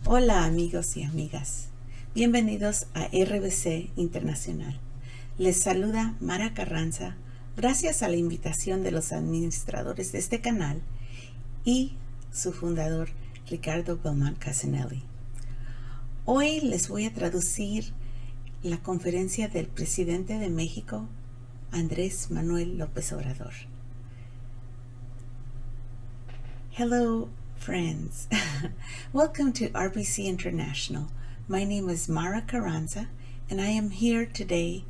Hola amigos y amigas, bienvenidos a RBC Internacional. Les saluda Mara Carranza, gracias a la invitación de los administradores de este canal y su fundador Ricardo Belmont Casanelli. Hoy les voy a traducir la conferencia del presidente de México, Andrés Manuel López Obrador. Hello, friends. Welcome to RBC International. My name is Mara Carranza, and I am here today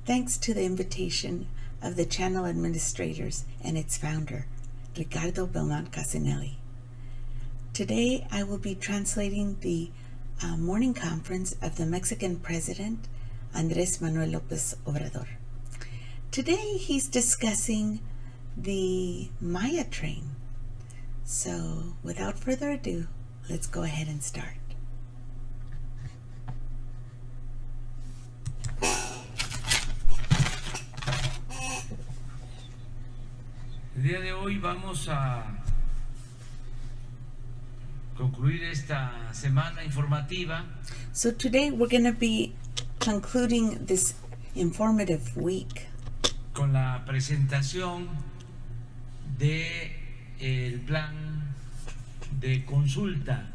thanks to the invitation of the channel administrators and its founder, Ricardo Belmont Casanelli. Today, I will be translating the morning conference of the Mexican President, Andrés Manuel López Obrador. Today, he's discussing the Maya train. So, without further ado, let's go ahead and start. El día de hoy vamos a concluir esta semana informativa. So today we're going to be concluding this informative week con la presentación de el plan de consulta.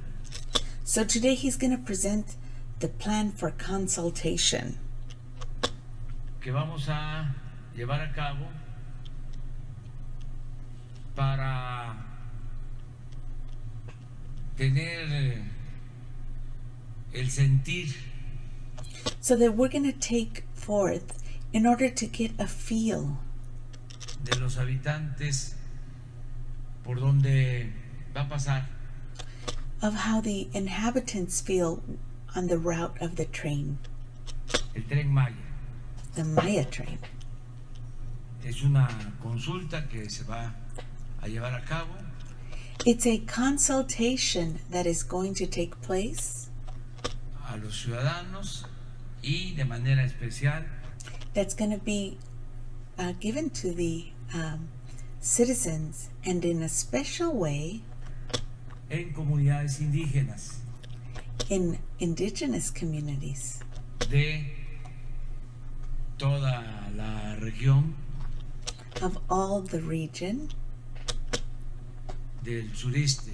So today he's going to present the plan for consultation que vamos a llevar a cabo para tener el sentir so that we're going to take forth in order to get a feel de los habitantes por donde va a pasar of how the inhabitants feel on the route of the train, el tren Maya. the Maya train. Es una consulta que se va a llevar a cabo. It's a consultation that is going to take place a los ciudadanos y de manera especial that's going to be given to the citizens and in a special way en comunidades indígenas in indigenous communities de toda la región of all the region del sureste.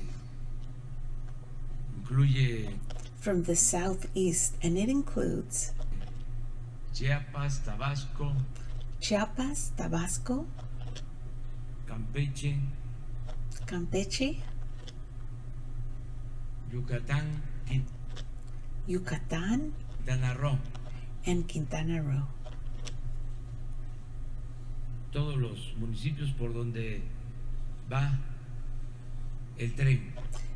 Incluye from the southeast, and it includes Chiapas, Tabasco, Campeche, Campeche, Yucatán, Yucatán, Quintana Roo. and Quintana Roo. Todos los municipios por donde va el tren.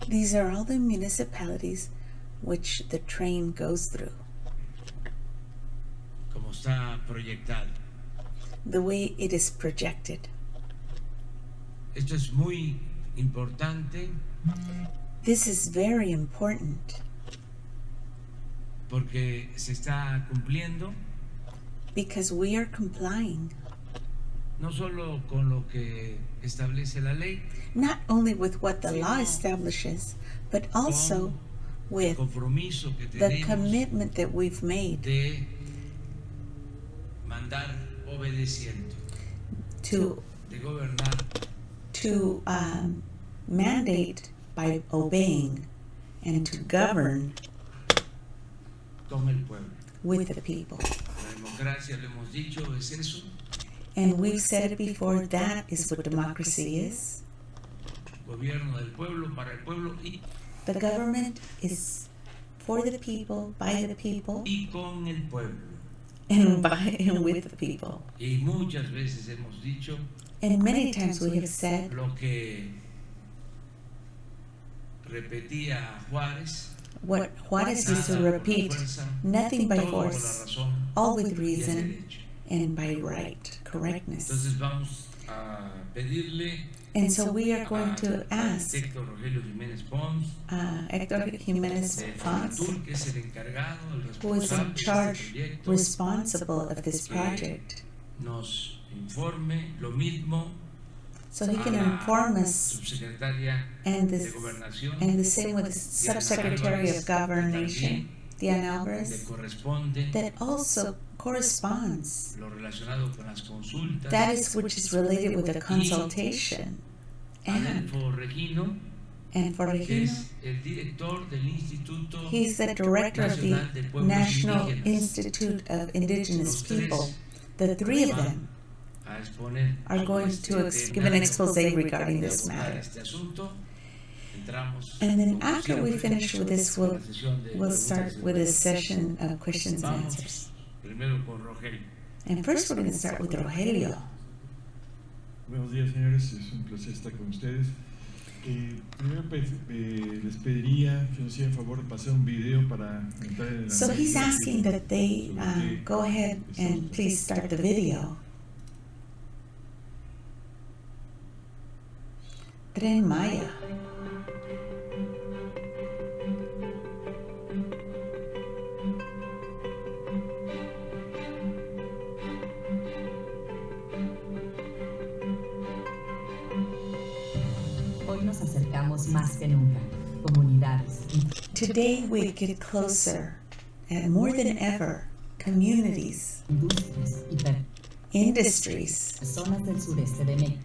These are all the municipalities which the train goes through, Como está proyectado. the way it is projected. Esto es muy importante This is very important porque se está cumpliendo because we are complying no solo con lo que establece la ley, not only with what the law establishes, but also with compromiso que the tenemos commitment that we've made de mandar obedeciendo, to de gobernar mandate by obeying and to govern con el pueblo. with the people. La democracia, lo hemos dicho, es eso, And we've said it before, that is what democracy is. gobierno del pueblo, para el pueblo y The government is for the people, by the people, con el pueblo. and by and with the people. Y muchas veces hemos dicho And many times we have said lo que repetía Juárez, what Juarez used to repeat, nothing by force, all with reason and by right, correctness. Entonces vamos a pedirle And so we are going al to ask arquitecto Rogelio Jiménez Pons, Héctor Jiménez de Pons, Fonatur, que es el encargado, el who is in responsable de charge, este proyecto, responsible of this project, nos informe lo mismo so he can a la inform us, subsecretaria and de the Gobernación, same with the Subsecretary of Governorship, Diana le Alvarez, corresponde that also corresponds. lo relacionado con las consultas. That is which is related with the consultation. And Adolfo Regino, for que Regino, es el director del Instituto he's the director of the Nacional de Pueblos National Indígenas. Institute of Indigenous Los tres People. The three of them a exponer are going to give an expose regarding this matter. este asunto. Entramos And then como after we siempre, finish with this, con la sesión de we'll preguntas start y with a respuestas. session of questions and answers. Vamos primero con Rogelio. And first we're going to start with Rogelio. Buenos días, señores. Es un placer estar con ustedes. Primero les pediría que nos hicieran favor de pasar un video para entrar en la... So he's asking that they go ahead and please start the video. Tren Maya. Hoy nos acercamos más que nunca, comunidades, Today we get closer, and more than ever, communities, industrias y industries, personas del sureste de México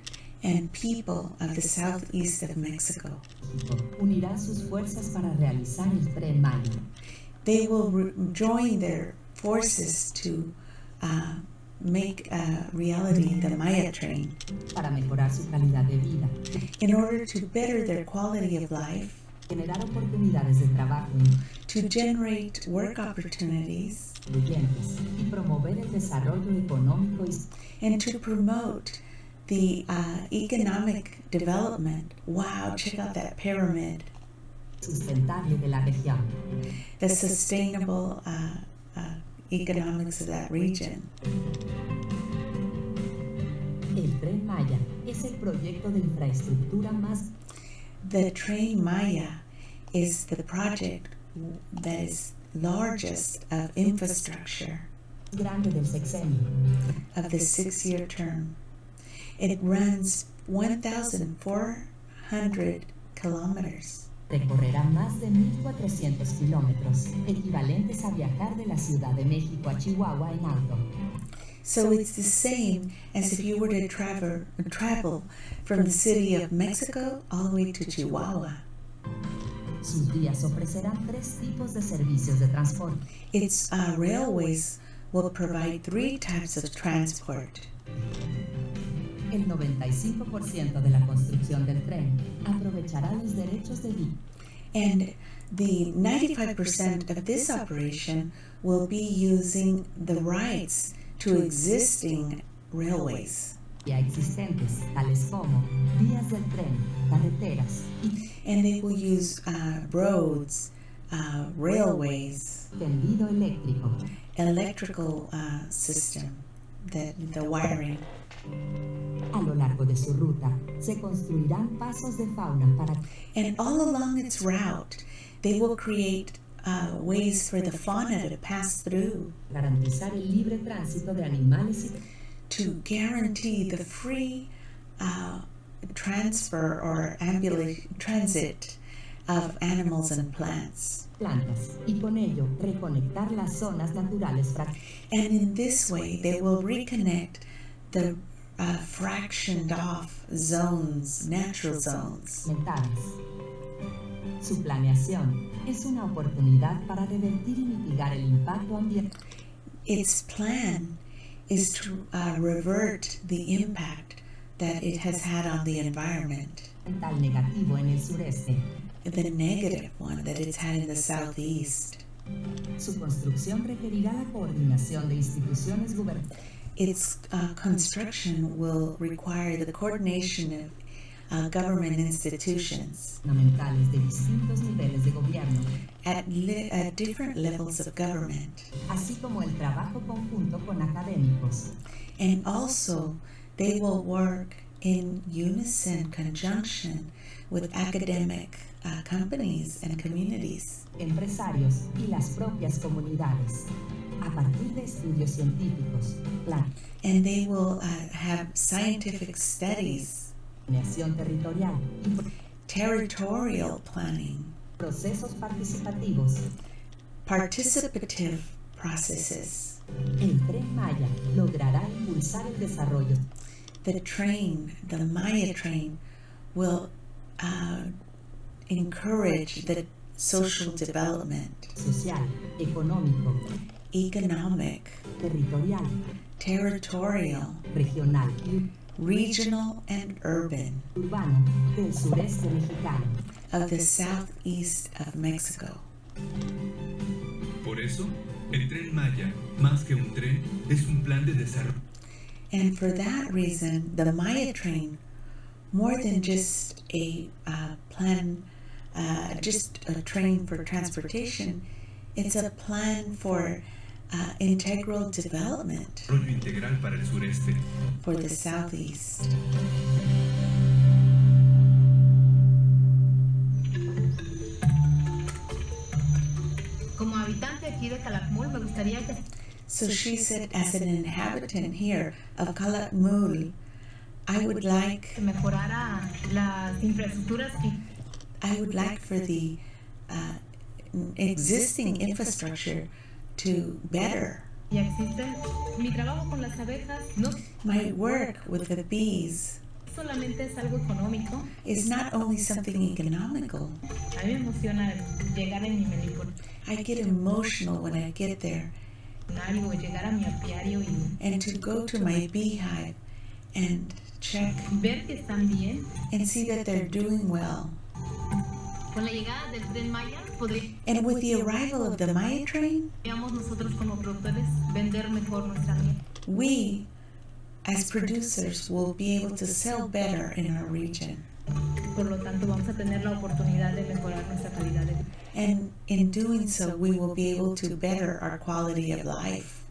and people of the southeast of Mexico. unirán sus fuerzas para realizar el Tren Maya. They will join their forces to make reality the Maya train Para mejorar su calidad de vida, in order to better their quality of life, generar oportunidades de trabajo to generate work opportunities, incluyentes y promover el desarrollo económico y and to promote the economic development. Wow, check out that pyramid. sustentable de la región. The sustainable economics of that region. El Tren Maya es el proyecto de infraestructura más The Train Maya is the project that is largest of infrastructure grande del sexenio. of the 6-year term. It runs 1,400 kilometers. Recorrerá más de 1.400 kilómetros, equivalentes a viajar de la Ciudad de México a Chihuahua en auto. So it's the same as if you were to travel from the city of Mexico all the way to Chihuahua. Sus vías ofrecerán 3 tipos de servicios de transporte. Its railways will provide 3 types of transport. El 95% de la construcción del tren aprovechará los derechos de vía. And the 95% of this operation will be using the rights to existing railways. Ya existentes, tales como vías del tren, carreteras y And they will use roads, railways, tendido eléctrico. electrical system, the wiring. A lo largo de su ruta se construirán pasos de fauna para And all along its route, they will create ways for the fauna to pass through garantizar el libre tránsito de animales y to guarantee the free transfer or transit of animals and plants. plantas y con ello reconectar las zonas naturales And in this way, they will reconnect the fractioned off zones, natural zones. fragmentadas. Su planeación es una oportunidad para revertir y mitigar el impacto ambiental Its plan is to revert the impact that it has had on the environment, negativo en el sureste. the negative one that it's had in the southeast. Su construcción requerirá la coordinación de instituciones Its construction will require the coordination of government institutions gubernamentales de distintos niveles de gobierno, at different levels of government, así como el trabajo conjunto con académicos, and also They will work in unison, conjunction with academic companies and communities. Empresarios y las propias comunidades. A partir de estudios científicos, And they will have scientific studies, planeación territorial y territorial planning, procesos participativos. participative processes. El Tren Maya logrará impulsar el desarrollo The Maya train, will encourage the social development, social, económico, economic, territorial, territorial, regional y regional, and urban urbano del sureste mexicano. of the southeast of Mexico. Por eso, el Tren Maya, más que un tren, es un plan de desarrollo. And for that reason, the Maya train, more than just a plan, just a train for transportation, it's a plan for integral development Desarrollo integral para el sureste. for the southeast. Como habitante aquí de Calakmul, me gustaría que So she said, as an inhabitant here of Calakmul, I would like se mejorara las infraestructuras y I would like for the existing infrastructure to better. ya existen. Mi trabajo con las abejas no My work with the bees solamente es algo económico. is not only something economical. A mí me emociona llegar en mi melipón I get emotional when I get there o llegar a mi apiario y and to go to my beehive and check ver que están bien. and see that they're doing well. Con la llegada del Tren Maya And with the arrival of the Maya train, podríamos nosotros como productores vender mejor nuestra miel. we as producers will be able to sell better in our region. Por lo tanto, vamos a tener la oportunidad de mejorar nuestra calidad de vida. And in doing so, we will be able to better our quality of life.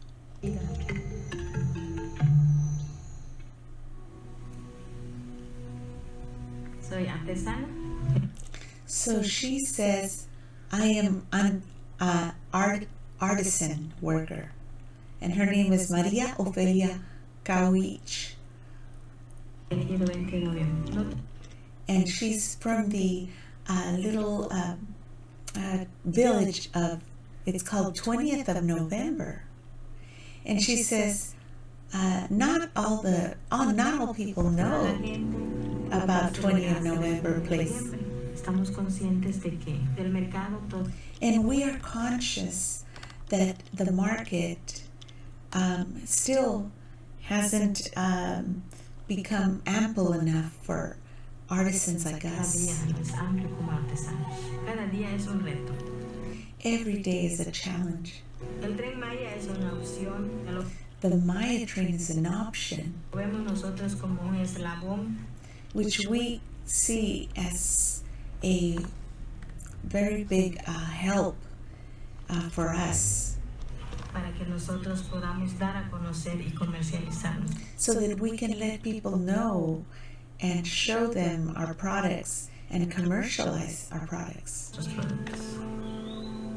Soy artesana. So she says, I'm an artisan worker. And her name is Maria Ofelia Cauich. And she's from the little village of, it's called 20th of November. And she says, not all people know about 20th of November place. Estamos conscientes de que del mercado todo. And we are conscious that the market still hasn't become ample enough for artisans like Cada us. día no es amplio como artesanos. Cada día es un reto. Every day is a challenge. El Tren Maya es una opción. Lo The Maya train is an option, vemos nosotros como un eslabón which we see as a very big help for us, para que nosotros podamos dar a conocer y comercializarnos. so that we can let people know and show them our products and commercialize our products. Nuestros productos.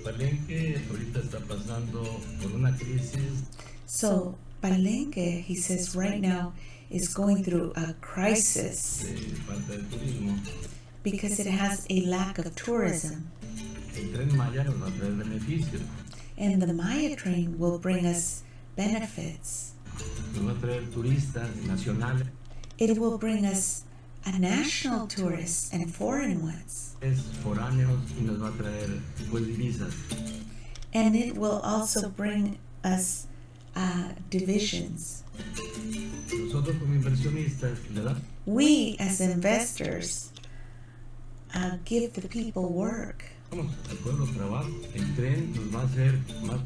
Palenque ahorita está pasando por una crisis So Palenque, he says, right now is going through a crisis de falta de turismo. because it has a lack of tourism. El Tren Maya nos va a traer beneficios, And the Maya train will bring us benefits. nos va a traer turistas nacionales, It will bring us a national tourists and foreign ones. foráneos y nos va a traer pues divisas. And it will also bring us divisions. Nosotros como inversionistas le damos We as investors give the people work. al pueblo trabajo. El tren nos va a hacer más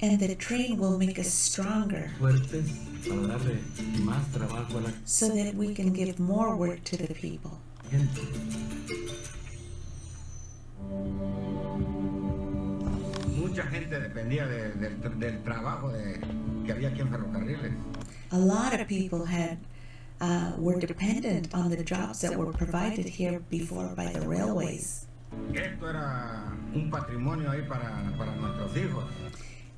And the train will make us stronger fuertes para darle más trabajo a la so that we can give more work to the people. gente. Mucha gente dependía del trabajo que que había aquí en ferrocarriles. A lot of people were dependent on the jobs that were provided here before by the railways. Esto era un patrimonio ahí para nuestros hijos.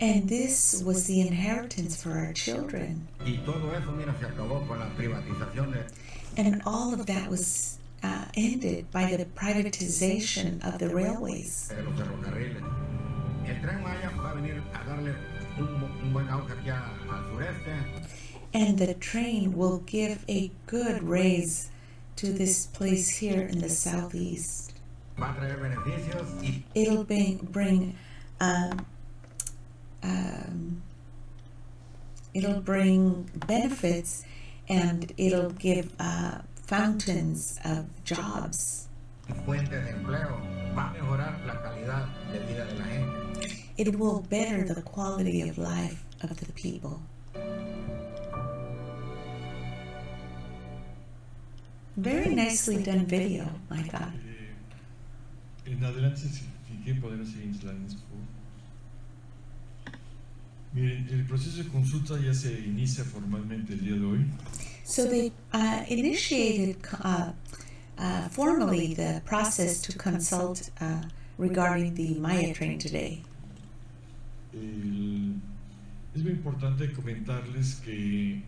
And this was the inheritance for our children. Y todo eso, mira, se acabó con la privatización de... And all of that was ended by the privatization of the railways. de los ferrocarriles. El Tren Maya va a venir a darle un buen auge aquí al sureste. And the train will give a good raise to this place here in the southeast. Va a traer beneficios y It'll bring benefits, and it'll give fountains of jobs. fuentes de empleo. Va a mejorar la calidad de vida de la gente. It will better the quality of life of the people. Very nicely done video, I thought. En adelante, si quieren poner las siguientes slides, por favor. Miren, el proceso de consulta ya se inicia formalmente el día de hoy. So they initiated formally the process to consult regarding the Maya train today. Es muy importante comentarles que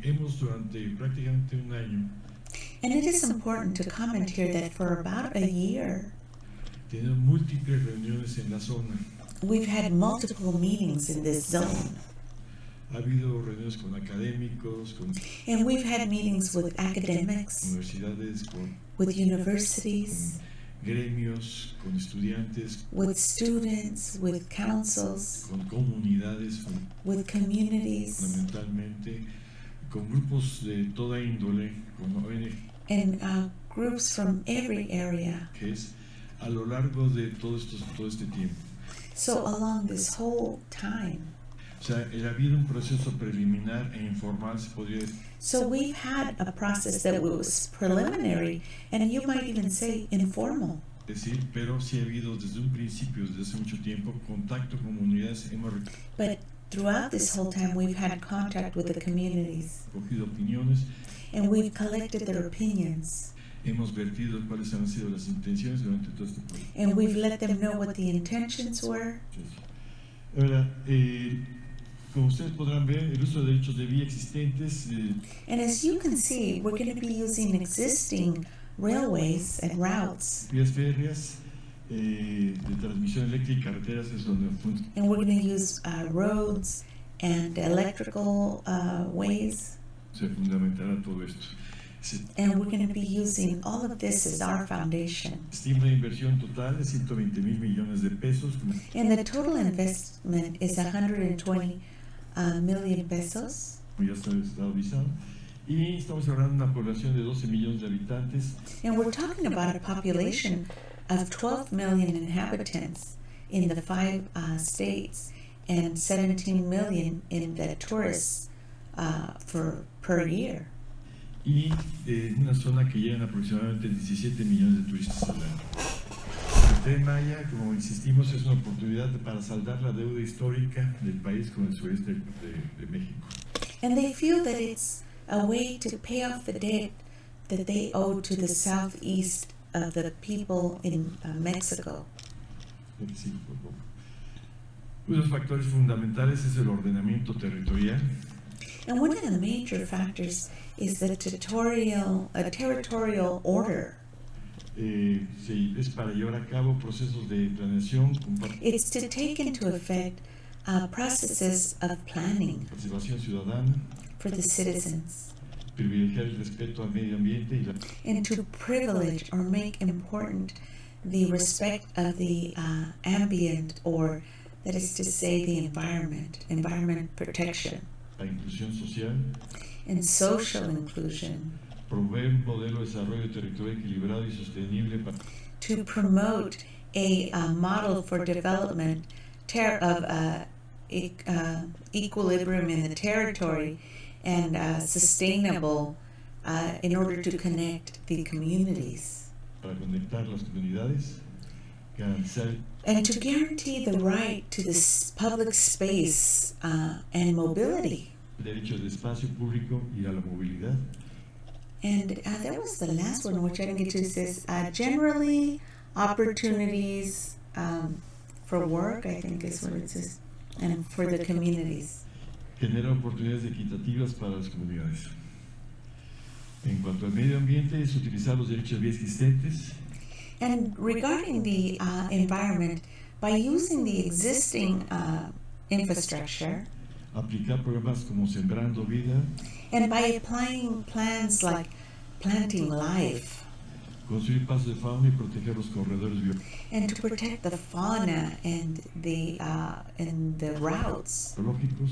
hemos durante prácticamente un año And it is important to comment here that for about a year, tenido múltiples reuniones en la zona. we've had multiple meetings in this zone. Ha habido reuniones con académicos, con And we've had meetings with academics, universidades, con with universities, gremios, con estudiantes, with students, with councils, con comunidades, with communities, fundamentalmente, con grupos de toda índole, con ONGs, and groups from every area. a lo largo de todo este tiempo. So along this whole time. O sea, ha habido un proceso preliminar e informal, se podría decir. So we've had a process that was preliminary, and you might even say informal. Decir, pero sí ha habido desde un principio, desde hace mucho tiempo, contacto con comunidades, hemos But throughout this whole time, we've had contact with the communities, recogido opiniones, and we've collected their opinions, hemos vertido cuáles han sido las intenciones durante todo este proceso. and we've let them know what the intentions were. Ahora, como ustedes podrán ver, el uso de derechos de vía existentes, And as you can see, we're going to be using existing railways and routes, vías férreas, de transmisión eléctrica y carreteras, es donde and we're going to use roads and electrical ways, se fundamentará todo esto. Se and we're going to be using all of this as our foundation. estima la inversión total de 120,000 millones de pesos, And the total investment is 120 million pesos. como ya está avisado, y estamos hablando de una población de 12 millones de habitantes, And we're talking about a population of 12 million inhabitants in the 5 states and 17 million in the tourists per year. y en una zona que llegan aproximadamente 17 millones de turistas al año. El Tren Maya, como insistimos, es una oportunidad para saldar la deuda histórica del país con el sureste de México. And they feel that it's a way to pay off the debt that they owe to the southeast of the people in Mexico. Sí, por favor. Uno de los factores fundamentales es el ordenamiento territorial. And one of the major factors is the territorial order. Es para llevar a cabo procesos de planeación con It's to take into effect processes of planning participación ciudadana, for the citizens, privilegiar el respeto al medio ambiente y la and to privilege or make important the respect of the ambient, or that is to say the environment protection, inclusión social, and social inclusion, promover un modelo de desarrollo territorial equilibrado y sostenible para to promote a model for development of equilibrium in the territory and sustainable in order to connect the communities. conectar las comunidades, garantizar and to guarantee the right to this public space and mobility. El derecho de espacio público y a la movilidad. And that was the last one, which I didn't get to. It says generally opportunities for work, I think is what it says, and for the communities. Genera oportunidades equitativas para las comunidades. En cuanto al medio ambiente, es utilizar los derechos ya existentes. And regarding the environment, by using the existing infrastructure, Aplicar programas como Sembrando Vida, and by applying plans like planting life, construir pasos de fauna y proteger los corredores and to protect the fauna and the routes, biológicos,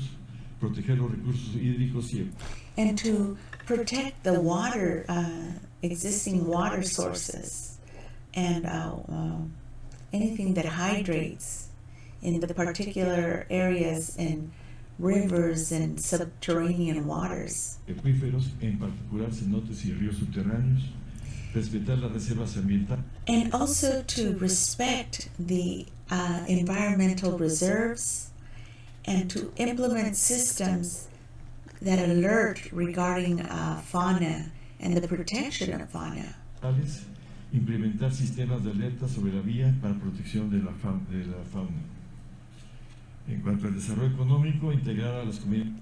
proteger los recursos hídricos y and to protect the water, existing water sources, and anything that hydrates in the particular areas and rivers and subterranean waters. acuíferos, en particular cenotes y ríos subterráneos, respetar las reservas ambientales, And also to respect the environmental reserves and to implement systems that alert regarding fauna and the protection of fauna. implementar sistemas de alerta sobre la vía para protección de la fauna. En cuanto al desarrollo económico, integrar a las comunidades.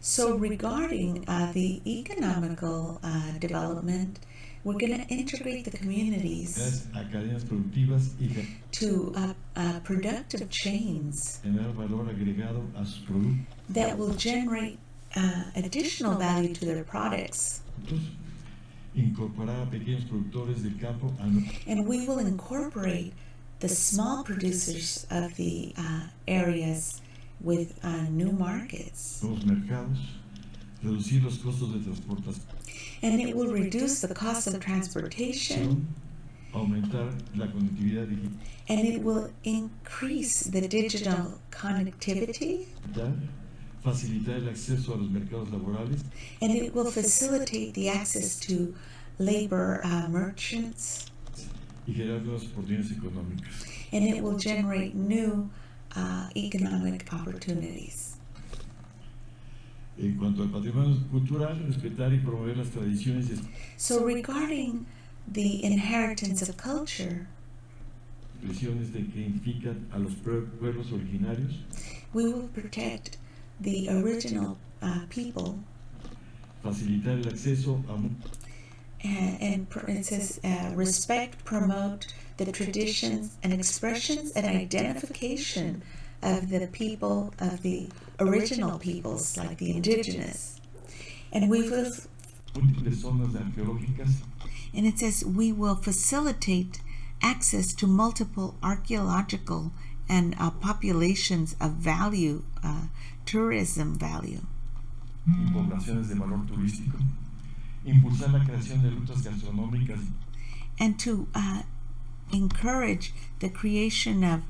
So regarding the economical development, we're going to integrate the communities A cadenas productivas y to productive chains generar valor agregado a sus productos. that will generate additional value to their products. Incorporar a pequeños productores del campo a And we will incorporate the small producers of the areas with new markets. nuevos mercados, reducir los costos de transportación, And it will reduce the cost of transportation, aumentar la conectividad digital, and it will increase the digital connectivity, facilitar el acceso a los mercados laborales, and it will facilitate the access to labor merchants, y generar nuevas oportunidades económicas. and it will generate new economic opportunities. En cuanto al patrimonio cultural, respetar y promover las tradiciones y So regarding the inheritance of culture, expresiones de que identifican a los pueblos originarios, we will protect the original people, facilitar el acceso a and it says respect, promote the traditions and expressions and identification of the people, of the original peoples, like the indigenous. And we will, múltiples zonas arqueológicas, and it says we will facilitate access to multiple archaeological and populations of value, tourism value. y poblaciones de valor turístico, impulsar la creación de rutas gastronómicas, And to encourage the creation of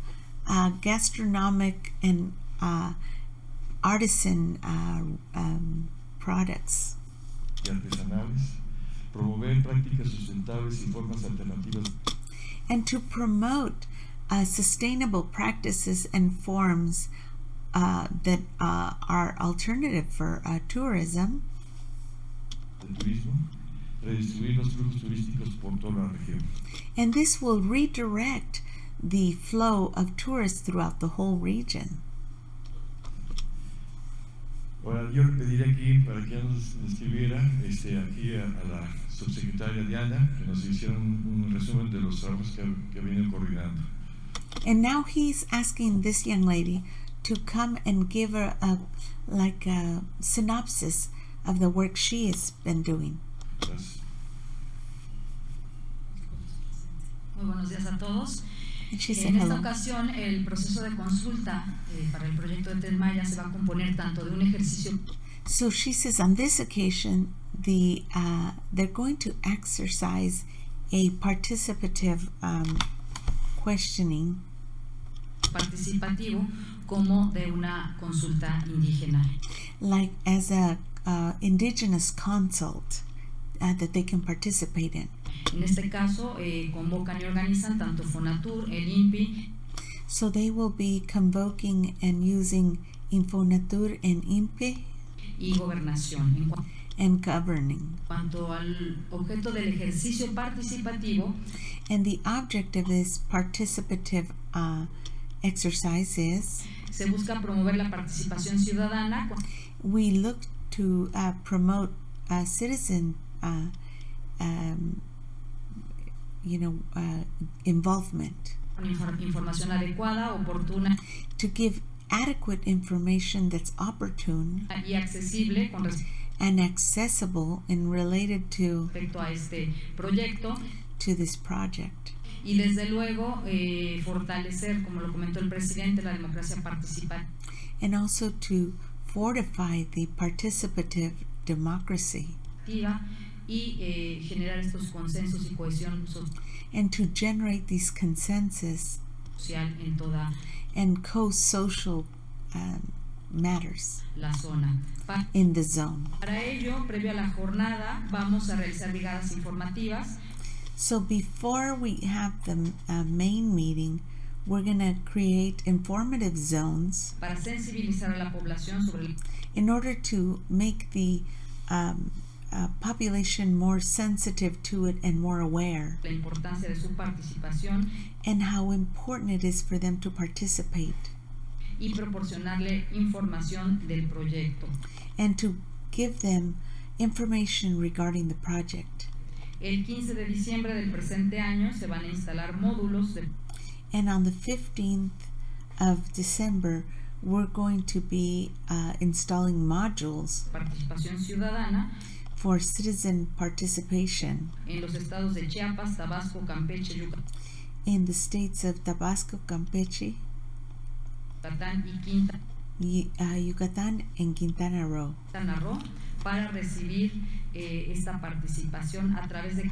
gastronomic and artisan products, y artesanales, promover prácticas sustentables y formas alternativas, and to promote sustainable practices and forms that are alternative for tourism, de turismo, redistribuir los flujos turísticos por toda la región. and this will redirect the flow of tourists throughout the whole region. Ahora yo le pediría aquí para que nos escribiera aquí a la subsecretaria Diana que nos hiciera un resumen de los trabajos que viene coordinando. And now he's asking this young lady to come and give her a synopsis of the work she has been doing. Gracias. Muy buenos días a todos. And she said En esta hello. ocasión, el proceso de consulta para el proyecto de Tren Maya se va a componer tanto de un ejercicio. So she says on this occasion, they're going to exercise a participative questioning, Participativo como de una consulta indígena. like as a indigenous consult that they can participate in. En este caso, convocan y organizan tanto Fonatur, el INPI, So they will be convoking and using Infonatur and INPE y gobernación. and governing. Cuanto al objeto del ejercicio participativo, And the object of this participative exercise is se busca promover la participación ciudadana we look to promote citizen involvement, con información adecuada, oportuna to give adequate information that's opportune y accesible con and accessible and related to respecto a este proyecto, this project. y desde luego fortalecer, como lo comentó el presidente, la democracia participativa And also to fortify the participative democracy y generar estos consensos y cohesión and to generate these consensus social en toda and co-social matters la zona. in the zone. Para ello, previo a la jornada, vamos a realizar brigadas informativas. So before we have the main meeting, we're going to create informative zones Para sensibilizar a la población sobre el in order to make the population more sensitive to it and more aware, la importancia de su participación and how important it is for them to participate, y proporcionarle información del proyecto. and to give them information regarding the project. El 15 de diciembre del presente año se van a instalar módulos de And on the 15th of December, we're going to be installing modules participación ciudadana for citizen participation en los estados de Chiapas, Tabasco, Campeche, in the states of Tabasco, Campeche, Yucatán y Yucatán, and Quintana Roo, Quintana Roo, para recibir esta participación a través de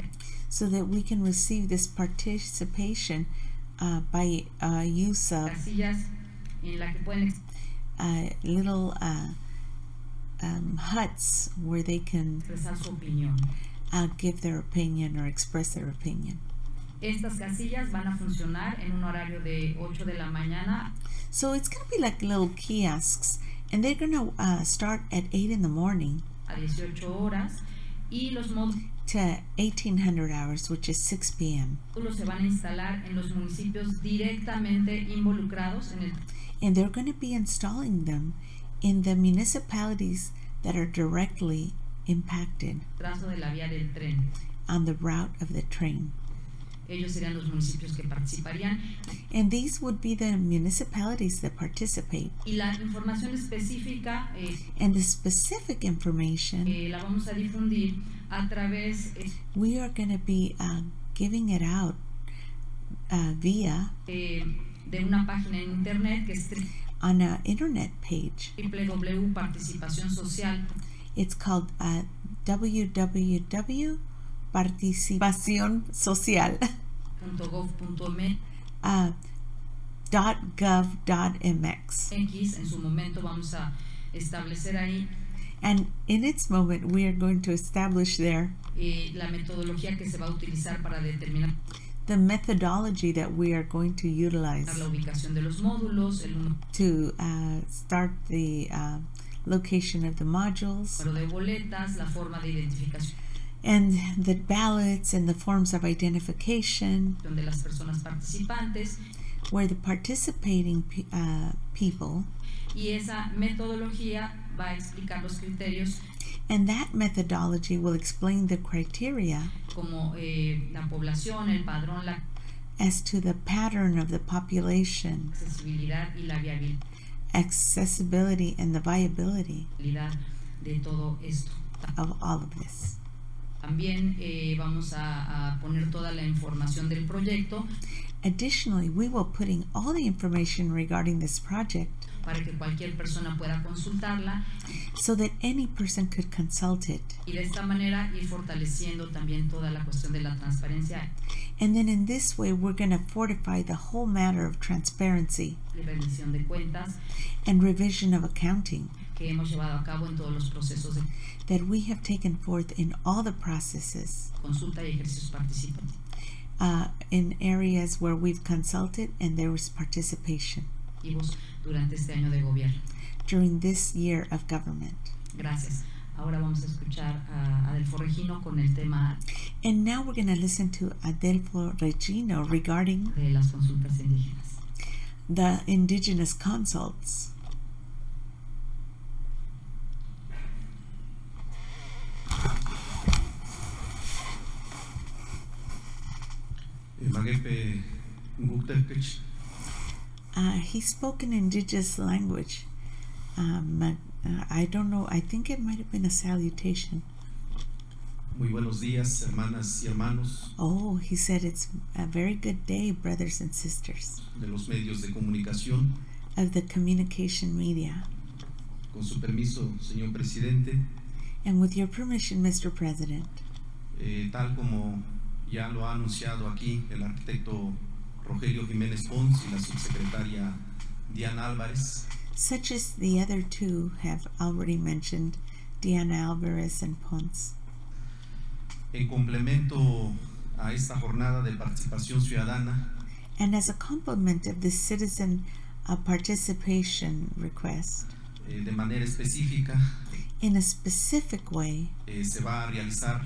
so that we can receive this participation by use of casillas en la que pueden little huts where they can expresar su opinión. give their opinion or express their opinion. Estas casillas van a funcionar en un horario de 8 de la mañana So it's going to be like little kiosks, and they're going to start at 8 in the morning a 18 horas y los módulos to 1800 hours, which is 6 p.m. se van a instalar en los municipios directamente involucrados en el And they're going to be installing them in the municipalities that are directly impacted trazo de la vía del tren. on the route of the train. Ellos serían los municipios que participarían And these would be the municipalities that participate. y la información específica And the specific information, la vamos a difundir a través we are going to be giving it out via de una página en internet que es on an internet page. www.participacionsocial.gov.mx. It's called www.participacionsocial.gov.mx. En su momento vamos a establecer ahí And in its moment, we are going to establish there la metodología que se va a utilizar para determinar the methodology that we are going to utilize la ubicación de los módulos, el to start the location of the modules, número de boletas, la forma de identificación and the ballots and the forms of identification, de las personas participantes, where the participating people, y esa metodología va a explicar los criterios and that methodology will explain the criteria como la población, el padrón, la as to the pattern of the population, accesibilidad y la viabilidad accessibility and the viability de todo esto. of all of this. También vamos a poner toda la información del proyecto Additionally, we will putting all the information regarding this project para que cualquier persona pueda consultarla so that any person could consult it. y de esta manera ir fortaleciendo también toda la cuestión de la transparencia And then in this way, we're going to fortify the whole matter of transparency y rendición de cuentas and revision of accounting que hemos llevado a cabo en todos los procesos de that we have taken forth in all the processes consulta y ejercicios participativos. in areas where we've consulted and there was participation durante este año de gobierno. during this year of government. Gracias. Ahora vamos a escuchar a Adelfo Regino con el tema And now we're going to listen to Adelfo Regino regarding de las consultas indígenas. the indigenous consults. He spoke in indigenous language. I don't know, I think it might have been a salutation. Muy buenos días, hermanas y hermanos Oh, he said it's a very good day, brothers and sisters de los medios de comunicación. of the communication media. Con su permiso, señor presidente, And with your permission, Mr. President, tal como ya lo ha anunciado aquí el arquitecto Rogelio Jiménez Pons y la subsecretaria Diana Álvarez, such as the other two have already mentioned, Diana Alvarez and Ponce. en complemento a esta jornada de participación ciudadana, And as a complement of this citizen participation request, de manera específica, in a specific way, se va a realizar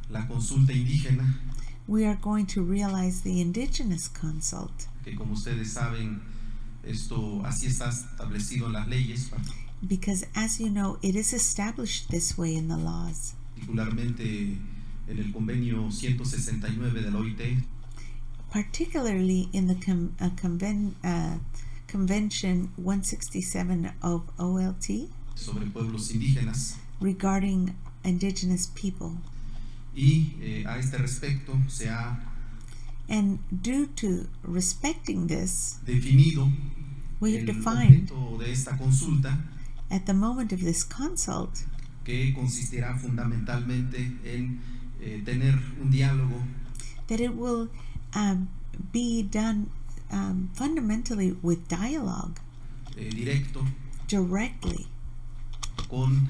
la consulta indígena, we are going to realize the indigenous consult, que como ustedes saben, esto así está establecido en las leyes, because as you know, it is established this way in the laws, particularmente en el convenio 169 de la OIT, particularly in the Convention 167 of OLT sobre pueblos indígenas, regarding indigenous people. y a este respecto se ha And due to respecting this, definido we have el defined objeto de esta consulta, at the moment of this consult que consistirá fundamentalmente en tener un diálogo that it will be done fundamentally with dialogue, directo directly con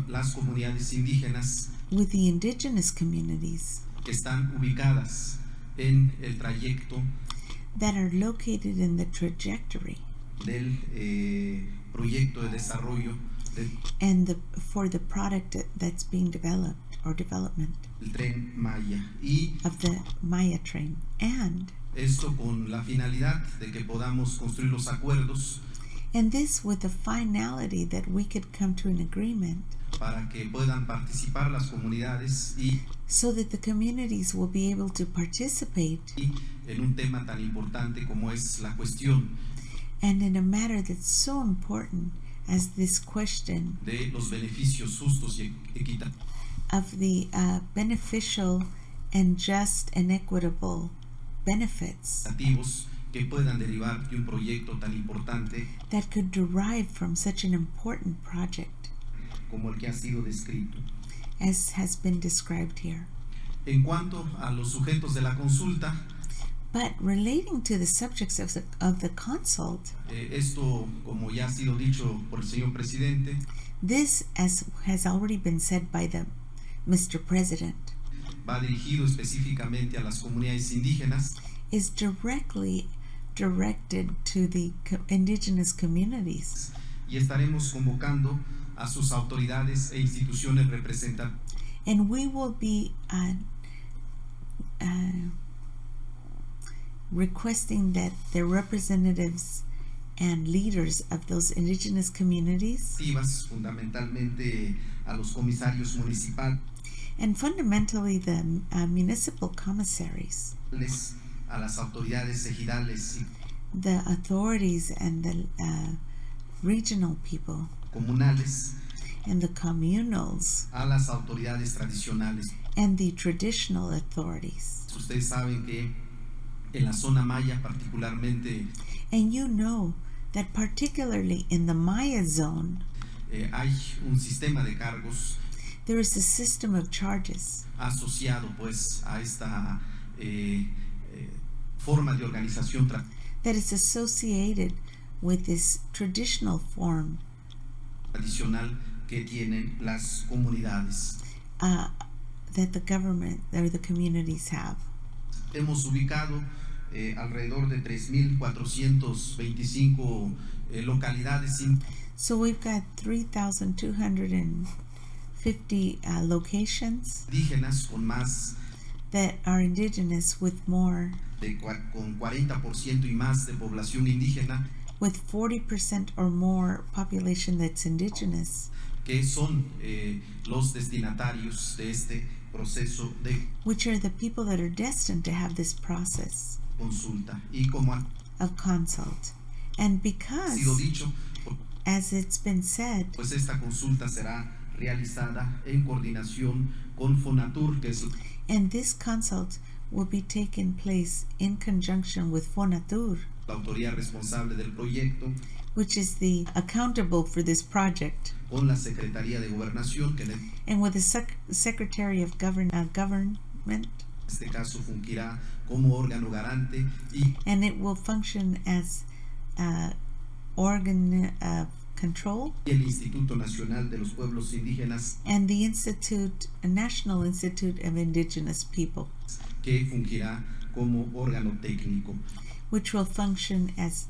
las comunidades indígenas with the indigenous communities que están ubicadas en el trayecto that are located in the trajectory del proyecto de desarrollo and for the product that's being developed or development del Tren Maya, y of the Maya train, and esto con la finalidad de que podamos construir los acuerdos this with the finality that we could come to an agreement para que puedan participar las comunidades y so that the communities will be able to participate en un tema tan importante como es la cuestión and in a matter that's so important as this question de los beneficios justos y equitativos of the beneficial and just and equitable benefits que puedan derivar de un proyecto tan importante that could derive from such an important project como el que ha sido descrito. as has been described here. En cuanto a los sujetos de la consulta, but relating to the subjects of the consult, esto, como ya ha sido dicho por el señor presidente, this, as has already been said by the Mr. President, va dirigido específicamente a las comunidades indígenas, is directly directed to the indigenous communities. Y estaremos convocando a sus autoridades e instituciones representativas. And we will be requesting that the representatives and leaders of those indigenous communities, fundamentalmente a los comisarios municipales, and fundamentally the municipal commissaries, a las autoridades ejidales, the authorities and the regional people, comunales, and the communals, a las autoridades tradicionales, and the traditional authorities. Ustedes saben que en la zona maya particularmente, and you know that particularly in the Maya zone, hay un sistema de cargos, there is a system of charges asociado pues a esta forma de organización that is associated with this traditional form tradicional que tienen las comunidades, that the government or the communities have. Hemos ubicado alrededor de 3.425 localidades. So we've got 3,250 locations Indígenas con más that are indigenous with more, con 40% y más de población indígena, with 40% or more population that's indigenous, que son los destinatarios de este proceso de which are the people that are destined to have this process consulta. Y como ha of consult. And sido because, dicho, as it's been said, pues esta consulta será realizada en coordinación con Fonatur, que es and this consult will be taking place in conjunction with Fonatur, la autoridad responsable del proyecto, which is the accountable for this project, con la Secretaría de Gobernación, que en and with the Secretary of Government, este caso fungirá como órgano garante, y and it will function as organ of control, el Instituto Nacional de los Pueblos Indígenas, and the National Institute of Indigenous People, que fungirá como órgano técnico. which will function as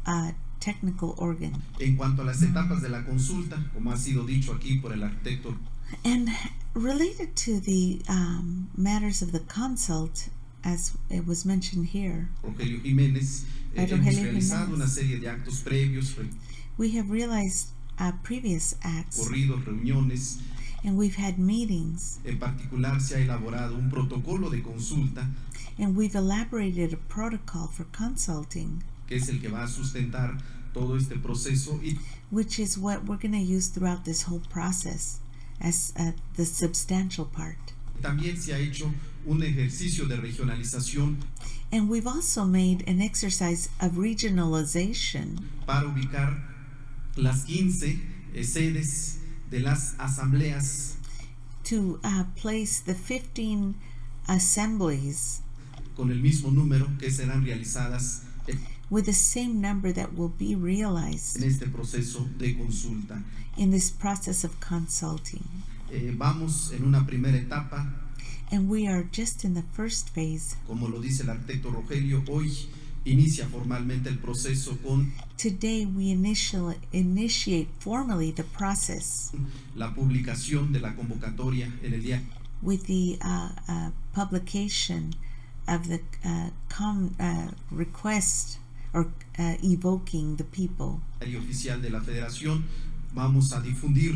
a technical organ. En cuanto a las etapas de la consulta, como ha sido dicho aquí por el arquitecto And related to the matters of the consult, as it was mentioned here, Rogelio Jiménez, hemos Rogelio realizado Jiménez. una serie de actos previos, we have realized previous acts, recorridos, reuniones. and we've had meetings, En particular, se ha elaborado un protocolo de consulta, and we've elaborated a protocol for consulting, que es el que va a sustentar todo este proceso, y which is what we're going to use throughout this whole process as the substantial part. también se ha hecho un ejercicio de regionalización And we've also made an exercise of regionalization para ubicar las 15 sedes de las asambleas to place the 15 assemblies con el mismo número que serán realizadas with the same number that will be realized en este proceso de consulta. in this process of consulting. Vamos en una primera etapa, And we are just in the first phase. como lo dice el arquitecto Rogelio, hoy inicia formalmente el proceso con Today we initiate formally the process la publicación de la convocatoria en el día with the publication of the request or evoking the people. oficial de la Federación. Vamos a difundir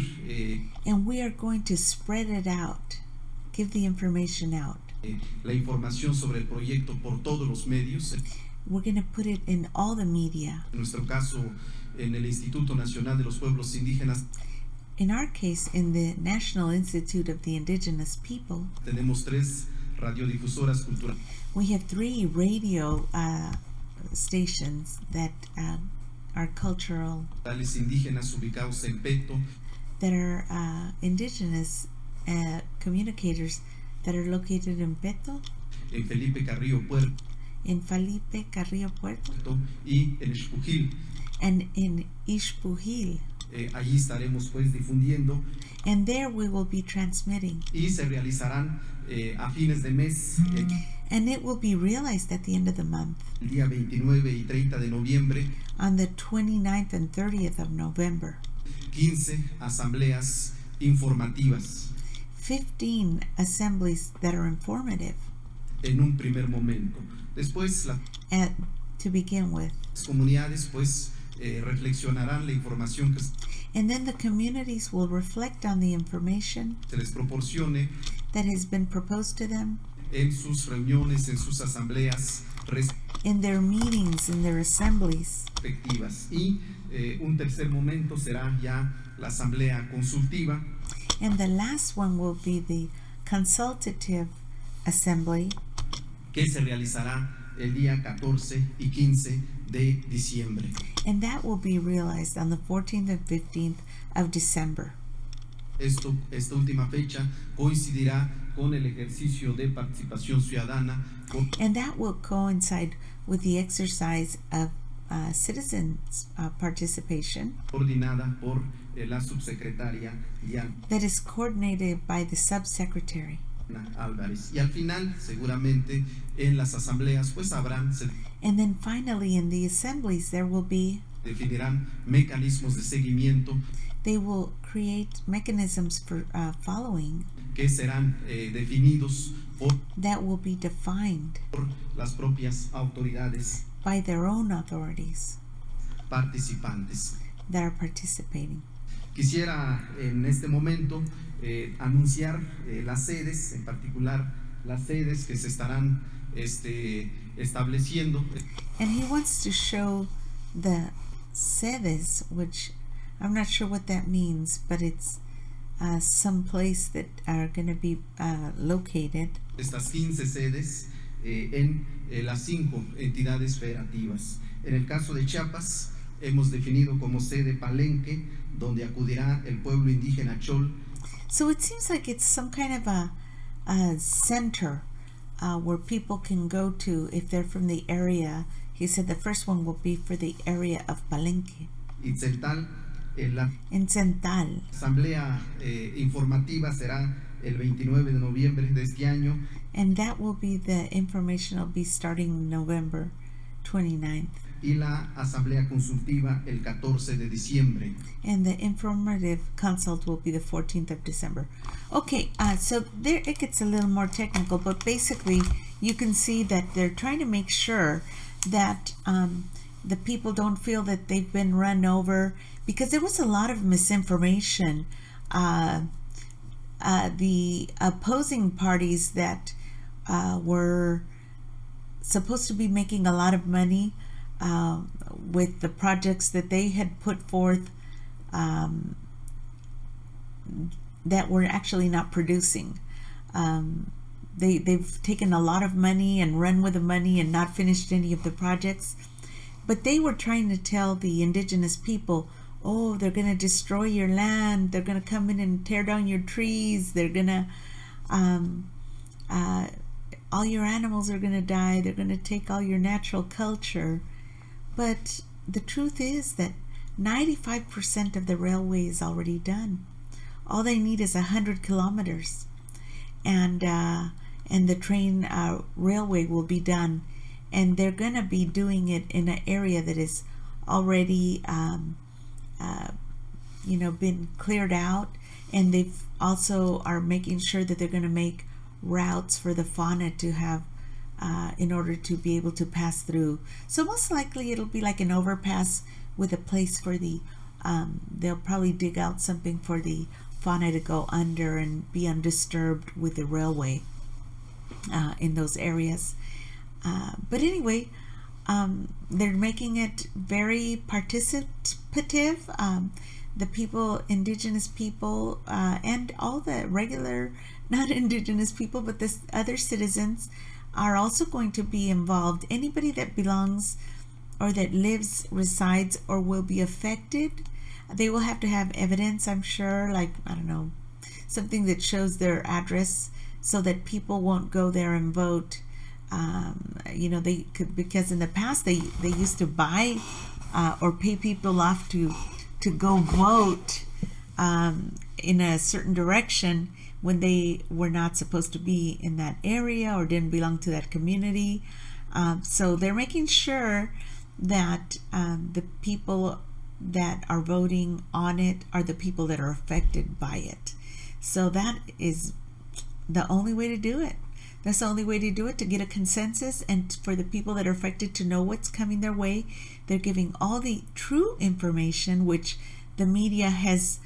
And we are going to spread it out, give the information out. la información sobre el proyecto por todos los medios. We're going to put it in all the media. En nuestro caso, en el Instituto Nacional de los Pueblos Indígenas, In our case, in the National Institute of the Indigenous People, tenemos 3 radiodifusoras culturales we have 3 radio stations that are cultural, indígenas ubicados en Peto, that are indigenous communicators that are located in Peto, en Felipe Carrillo Puerto in Felipe Carrillo Puerto, y en Xpujil. and in Ixpujil. Allí estaremos pues difundiendo, And there we will be transmitting. y se realizarán a fines de mes, And it will be realized at the end of the month, el día 29 y 30 de noviembre, on the 29th and 30th of November. 15 asambleas informativas. 15 assemblies that are informative. En un primer momento. Después las To begin with. comunidades pues reflexionarán la información que And then the communities will reflect on the information se les proporcione that has been proposed to them en sus reuniones, en sus asambleas in their meetings, in their assemblies. respectivas. Y un tercer momento será ya la asamblea consultiva, And the last one will be the consultative assembly que se realizará el día 14 y 15 de diciembre. and that will be realized on the 14th and 15th of December. Esta última fecha coincidirá con el ejercicio de participación ciudadana And that will coincide with the exercise of citizens' participation coordinada por la subsecretaria Diana. that is coordinated by the subsecretary. Álvarez. Y al final, seguramente, en las asambleas, pues habrán, se And then finally in the assemblies there will be, definirán mecanismos de seguimiento they will create mechanisms for following que serán definidos por that will be defined las propias autoridades by their own authorities participantes. that are participating. Quisiera en este momento anunciar las sedes, en particular las sedes que se estarán estableciendo. And he wants to show the sedes, which I'm not sure what that means, but it's some place that are going to be located. Estas 15 sedes en las 5 entidades federativas. En el caso de Chiapas, hemos definido como sede Palenque, donde acudirá el pueblo indígena Chol. So it seems like it's some kind of a center where people can go to if they're from the area. He said the first one will be for the area of Palenque. Itzeltal, la In Cental. asamblea informativa será el 29 de noviembre de este año. And that will be, the information will be starting November 29th. Y la asamblea consultiva el 14 de diciembre. And the informative consult will be the 14th of December. Okay, so there it gets a little more technical, but basically you can see that they're trying to make sure that the people don't feel that they've been run over, because there was a lot of misinformation. The opposing parties that were supposed to be making a lot of money with the projects that they had put forth that were actually not producing. They've taken a lot of money and run with the money and not finished any of the projects. But they were trying to tell the indigenous people, oh, they're going to destroy your land. They're going to come in and tear down your trees. They're going to, all your animals are going to die. They're going to take all your natural culture. But the truth is that 95% of the railway is already done. All they need is 100 kilometers. And the train railway will be done. And they're going to be doing it in an area that is already, been cleared out. And they've also are making sure that they're going to make routes for the fauna to have in order to be able to pass through. So most likely it'll be like an overpass with a place for the, they'll probably dig out something for the fauna to go under and be undisturbed with the railway in those areas. But anyway, they're making it very participative. The people, indigenous people, and all the regular, not indigenous people, but the other citizens are also going to be involved. Anybody that belongs or that lives, resides, or will be affected, they will have to have evidence, I'm sure, like, I don't know, something that shows their address so that people won't go there and vote. They could, because in the past they used to buy or pay people off to go vote in a certain direction when they were not supposed to be in that area or didn't belong to that community. So they're making sure that the people that are voting on it are the people that are affected by it. So that is the only way to do it. That's the only way to do it, to get a consensus and for the people that are affected to know what's coming their way. They're giving all the true information, which the media has,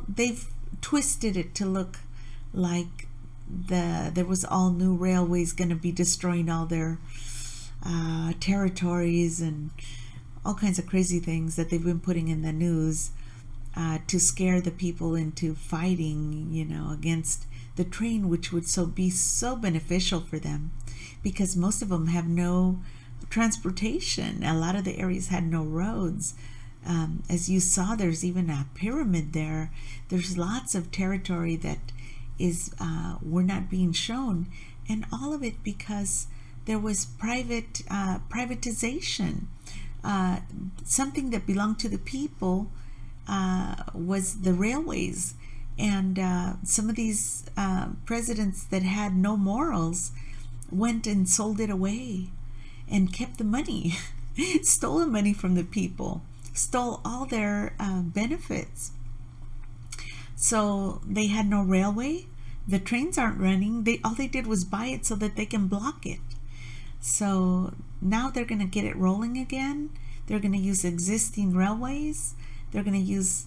they've twisted it to look like there was all new railways going to be destroying all their territories and all kinds of crazy things that they've been putting in the news to scare the people into fighting, against the train, which would be so beneficial for them, because most of them have no transportation. A lot of the areas had no roads. As you saw, there's even a pyramid there. There's lots of territory that is were not being shown, and all of it because there was privatization. Something that belonged to the people was the railways, And some of these presidents that had no morals went and sold it away and kept the money, stole the money from the people, stole all their benefits. So they had no railway. The trains aren't running. All they did was buy it so that they can block it. So now they're going to get it rolling again. They're going to use existing railways. They're going to use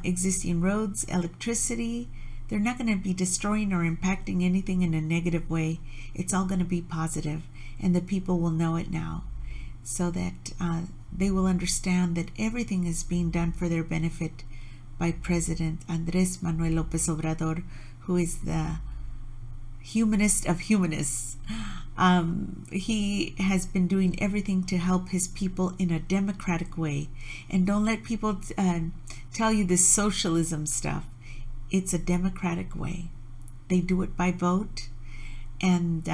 existing roads, electricity. They're not going to be destroying or impacting anything in a negative way. It's all going to be positive, and the people will know it now, so that they will understand that everything is being done for their benefit by President Andrés Manuel López Obrador, who is the humanist of humanists. He has been doing everything to help his people in a democratic way. And don't let people tell you this socialism stuff. It's a democratic way. They do it by vote, and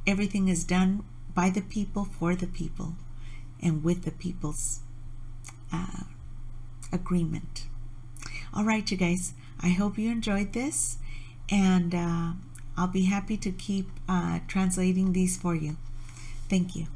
everything is done by the people, for the people, and with the people's agreement. All right, you guys, I hope you enjoyed this, and I'll be happy to keep translating these for you. Thank you.